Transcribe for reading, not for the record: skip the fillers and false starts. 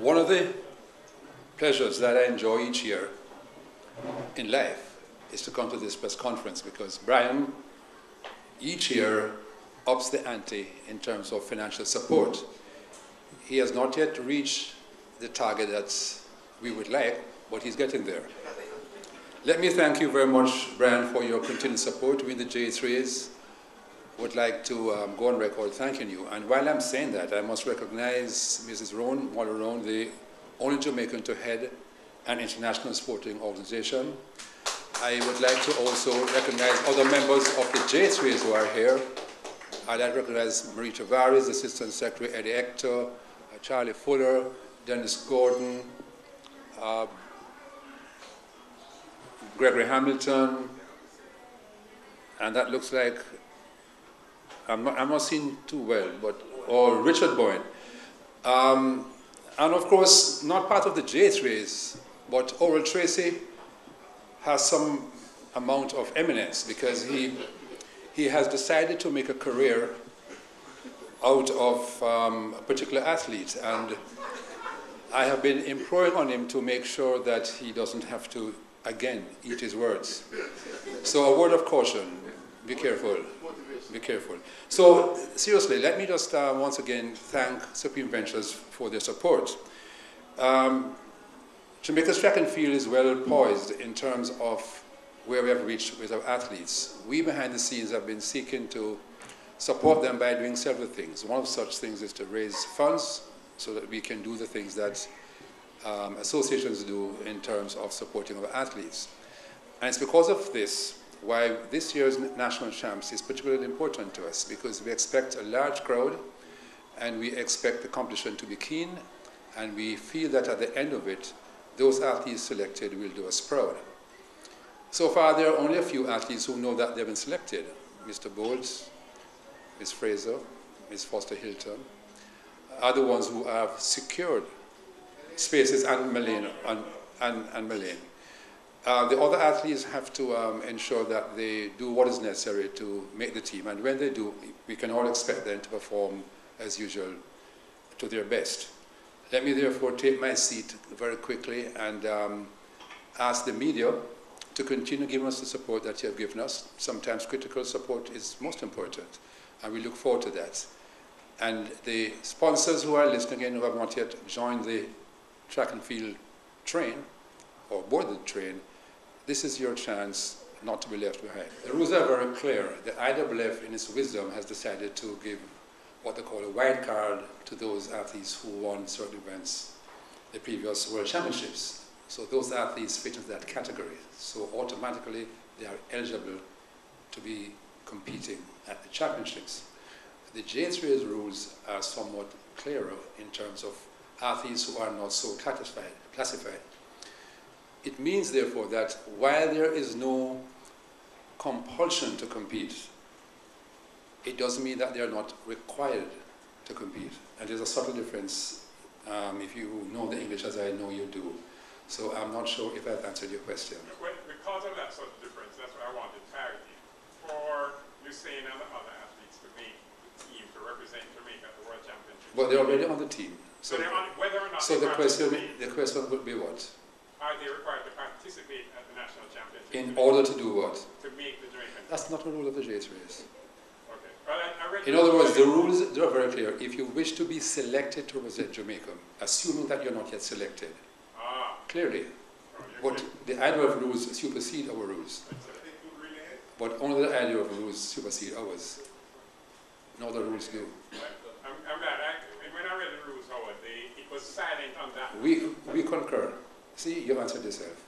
One of the pleasures that I enjoy each year in life is to come to this press conference because Brian each year ups the ante in terms of financial support. He has not yet reached the target that we would like, but he's getting there. Let me thank you very much, Brian, for your continued support with the JAAA. Would like to go on record thanking you. And while I'm saying that, I must recognize Mrs. Mother Roan, the only Jamaican to head an international sporting organization. I would like to also recognize other members of the JAAA who are here. I'd like to recognize Marie Tavares, Assistant Secretary Eddie Hector, Charlie Fuller, Dennis Gordon, Gregory Hamilton, and that looks like I'm not seeing too well, or Richard Boyne. And of course, not part of the JAAA, but Oral Tracy has some amount of eminence because he has decided to make a career out of a particular athlete. And I have been imploring on him to make sure that he doesn't have to, again, eat his words. So a word of caution, be careful. Be careful. So seriously, let me just once again thank Supreme Ventures for their support. Jamaica's track and field is well poised in terms of where we have reached with our athletes. We behind the scenes have been seeking to support them by doing several things. One of such things is to raise funds so that we can do the things that associations do in terms of supporting our athletes. And it's because of this why this year's national champs is particularly important to us, because we expect a large crowd and we expect the competition to be keen, and we feel that at the end of it, those athletes selected will do us proud. So far, there are only a few athletes who know that they've been selected. Mr. Bolt, Ms. Fraser, Ms. Foster-Hylton are the ones who have secured spaces, and Melaine. The other athletes have to ensure that they do what is necessary to make the team, and when they do, we can all expect them to perform as usual to their best. Let me therefore take my seat very quickly and ask the media to continue giving us the support that you have given us. Sometimes critical support is most important, and we look forward to that. And the sponsors who are listening in who have not yet joined the track and field train or board the train, this is your chance not to be left behind. The rules are very clear. The IAAF, in its wisdom, has decided to give what they call a wild card to those athletes who won certain events, the previous World Championships. So those athletes fit into that category. So automatically, they are eligible to be competing at the championships. The JAAA's rules are somewhat clearer in terms of athletes who are not so classified. It means, therefore, that while there is no compulsion to compete, it doesn't mean that they are not required to compete. And there's a subtle difference if you know the English as I know you do. So I'm not sure if I've answered your question. Well, because of that sort of difference, that's why I wanted clarity. For Usain and the other athletes to make the team to represent Jamaica at the World Championships. But they're already on the team. So, whether or not so the question would be what? Are they required to participate at the national championship? In order to do what? To make the Jamaican. That's not a rule of the JAAA. Okay. Well, I read in other words, the rules are very clear. If you wish to be selected to represent Jamaica, assuming that you're not yet selected, clearly, but the IAAF rules supersede our rules. But only the IAAF rules supersede ours. No other rules do. I'm glad. When I read the rules, Howard, it was silent on that. We concur. See, you answered yourself.